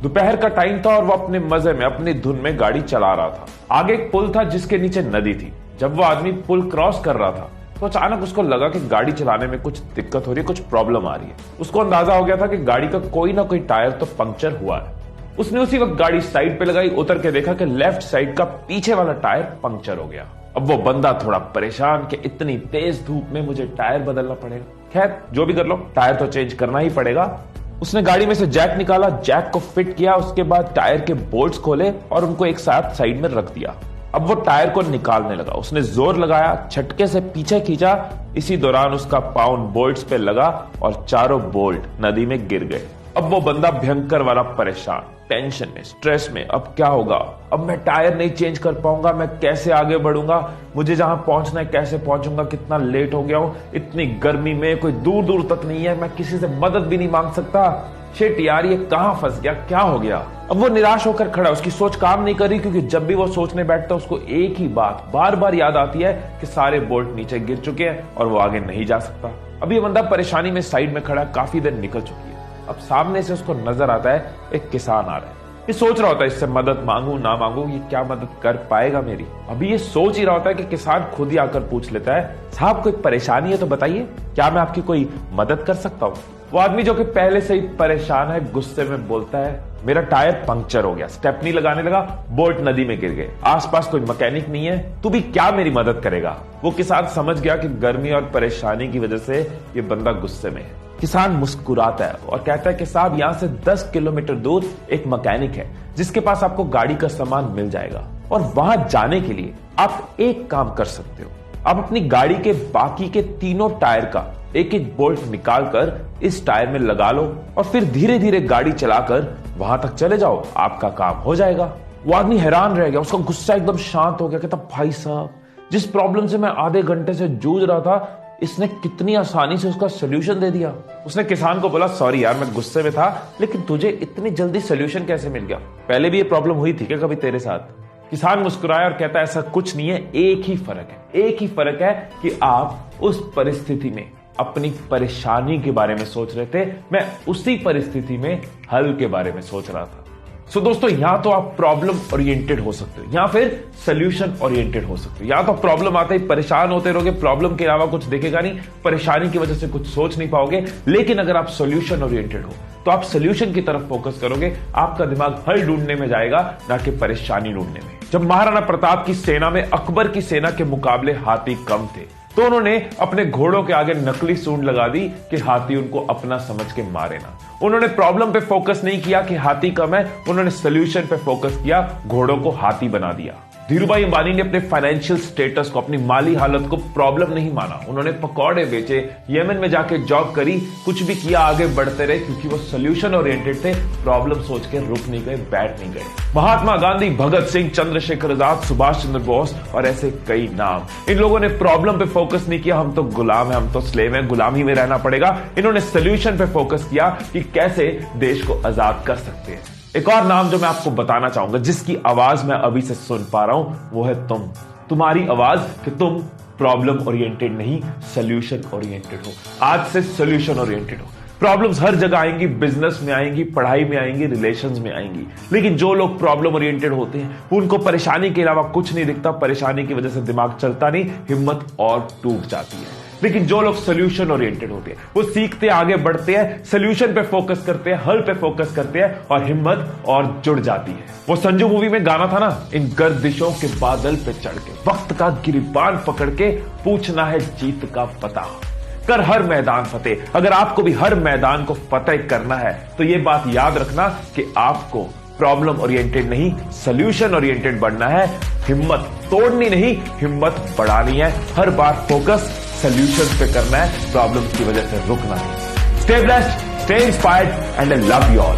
दोपहर का टाइम था और वो अपने मजे में अपनी धुन में गाड़ी चला रहा था। आगे एक पुल था जिसके नीचे नदी थी। जब वो आदमी पुल क्रॉस कर रहा था तो अचानक उसको लगा कि गाड़ी चलाने में कुछ दिक्कत हो रही है, कुछ प्रॉब्लम आ रही है। उसको अंदाजा हो गया था कि गाड़ी का कोई ना कोई टायर तो पंक्चर हुआ है। उसने उसी वक्त गाड़ी साइड पे लगाई, उतर के देखा कि लेफ्ट साइड का पीछे वाला टायर पंक्चर हो गया। अब वो बंदा थोड़ा परेशान कि इतनी तेज धूप में मुझे टायर बदलना पड़ेगा। खैर जो भी कर लो, टायर तो चेंज करना ही पड़ेगा। उसने गाड़ी में से जैक निकाला, जैक को फिट किया, उसके बाद टायर के बोल्ट्स खोले और उनको एक साथ साइड में रख दिया। अब वो टायर को निकालने लगा। उसने जोर लगाया, झटके से पीछे खींचा। इसी दौरान उसका पाँव बोल्ट्स पे लगा और चारों बोल्ट नदी में गिर गए। अब वो बंदा भयंकर वाला परेशान, टेंशन में, स्ट्रेस में। अब क्या होगा? अब मैं टायर नहीं चेंज कर पाऊंगा, मैं कैसे आगे बढ़ूंगा, मुझे जहां पहुंचना है कैसे पहुंचूंगा, कितना लेट हो गया हूं, इतनी गर्मी में कोई दूर दूर तक नहीं है, मैं किसी से मदद भी नहीं मांग सकता। शिट यार, ये कहां फंस गया, क्या हो गया? अब वो निराश होकर खड़ा, उसकी सोच काम नहीं कर रही, क्योंकि जब भी वो सोचने बैठता उसको एक ही बात बार बार याद आती है कि सारे बोल्ट नीचे गिर चुके हैं और वो आगे नहीं जा सकता। अब ये बंदा परेशानी में साइड में खड़ा, काफी देर निकल चुकी है। अब सामने से उसको नजर आता है एक किसान आ रहा है। ये सोच रहा होता है इससे मदद मांगू ना मांगू, ये क्या मदद कर पाएगा मेरी। अभी ये सोच ही रहा होता है कि किसान खुद ही आकर पूछ लेता है, साहब कोई परेशानी है तो बताइए, क्या मैं आपकी कोई मदद कर सकता हूँ? वो आदमी जो कि पहले से ही परेशान है गुस्से में बोलता है, मेरा टायर पंक्चर हो गया, स्टेपनी लगाने लगा, बोल्ट नदी में गिर गए, आसपास कोई मैकेनिक नहीं है, तू भी क्या मेरी मदद करेगा? वो किसान समझ गया कि गर्मी और परेशानी की वजह से ये बंदा गुस्से में है। किसान मुस्कुराता है और कहता है कि साहब यहां से 10 किलोमीटर दूर एक मैकेनिक है जिसके पास आपको गाड़ी का सामान मिल जाएगा, और वहां जाने के लिए आप एक काम कर सकते हो, आप अपनी गाड़ी के बाकी के तीनों टायर का एक एक बोल्ट निकाल कर इस टायर में लगा लो और फिर धीरे धीरे गाड़ी चलाकर वहां तक चले जाओ, आपका काम हो जाएगा। वो आदमी हैरान रह गया, उसका गुस्सा एकदम शांत हो गया। कहता, भाई साहब, जिस प्रॉब्लम से मैं आधे घंटे से जूझ रहा था, इसने कितनी आसानी से उसका सोल्यूशन दे दिया। उसने किसान को बोला, सॉरी यार, मैं गुस्से में था, लेकिन तुझे इतनी जल्दी सोल्यूशन कैसे मिल गया? पहले भी ये प्रॉब्लम हुई थी क्या कभी तेरे साथ? किसान मुस्कुराया और कहता है, ऐसा कुछ नहीं है, एक ही फर्क है, एक ही फर्क है कि आप उस परिस्थिति में अपनी परेशानी के बारे में सोच रहे थे, मैं उसी परिस्थिति में हल के बारे में सोच रहा था। सो दोस्तों, यहां तो आप प्रॉब्लम ओरिएंटेड हो सकते हो या फिर सोल्यूशन ओरिएंटेड हो सकते हो। यहां तो प्रॉब्लम आते ही परेशान होते रहोगे, प्रॉब्लम के अलावा कुछ दिखेगा नहीं, परेशानी की वजह से कुछ सोच नहीं पाओगे। लेकिन अगर आप सोल्यूशन ओरिएंटेड हो तो आप सोल्यूशन की तरफ फोकस करोगे, आपका दिमाग हल ढूंढने में जाएगा, ना कि परेशानी ढूंढने में। जब महाराणा प्रताप की सेना में अकबर की सेना के मुकाबले हाथी कम थे तो उन्होंने अपने घोड़ों के आगे नकली सूंड लगा दी कि हाथी उनको अपना समझ के मारे ना। उन्होंने प्रॉब्लम पे फोकस नहीं किया कि हाथी कम है, उन्होंने सोल्यूशन पे फोकस किया, घोड़ों को हाथी बना दिया। धीरूभाई अंबानी ने अपने फाइनेंशियल स्टेटस को, अपनी माली हालत को प्रॉब्लम नहीं माना। उन्होंने पकौड़े बेचे, यमन में जाके जॉब करी, कुछ भी किया, आगे बढ़ते रहे, क्योंकि वो सोल्यूशन ओरिएंटेड थे, प्रॉब्लम सोच के रुक नहीं गए, बैठ नहीं गए। महात्मा गांधी, भगत सिंह, चंद्रशेखर आजाद, सुभाष चंद्र बोस और ऐसे कई नाम, इन लोगों ने प्रॉब्लम पे फोकस नहीं किया, हम तो गुलाम है, हम तो स्लेव है, गुलामी में रहना पड़ेगा। इन्होंने सोल्यूशन पे फोकस किया कि कैसे देश को आजाद कर सकते हैं। एक और नाम जो मैं आपको बताना चाहूंगा, जिसकी आवाज मैं अभी से सुन पा रहा हूं, वो है तुम। तुम्हारी आवाज कि तुम प्रॉब्लम ओरिएंटेड नहीं, सोल्यूशन ओरिएंटेड हो। आज से सोल्यूशन ओरिएंटेड हो। प्रॉब्लम्स हर जगह आएंगी, बिजनेस में आएंगी, पढ़ाई में आएंगी, रिलेशंस में आएंगी, लेकिन जो लोग प्रॉब्लम ओरिएंटेड होते हैं उनको परेशानी के अलावा कुछ नहीं दिखता, परेशानी की वजह से दिमाग चलता नहीं, हिम्मत और टूट जाती है। लेकिन जो लोग सोल्यूशन ओरिएंटेड होते हैं वो सीखते आगे बढ़ते हैं, सोल्यूशन पे फोकस करते हैं, हल पे फोकस करते हैं और हिम्मत और जुड़ जाती है। वो संजू मूवी में गाना था ना, इन गर्दिशों के बादल पे चढ़ के, वक्त का गिरबान पकड़ के, पूछना है जीत का पता, कर हर मैदान फतेह। अगर आपको भी हर मैदान को फतेह करना है तो ये बात याद रखना कि आपको प्रॉब्लम ओरिएंटेड नहीं, सोल्यूशन ओरिएंटेड बनना है। हिम्मत तोड़नी नहीं, हिम्मत बढ़ानी है। हर बार फोकस सोल्यूशन पे करना है, प्रॉब्लम की वजह से रुकना नहीं। Stay blessed, stay inspired and I love you all.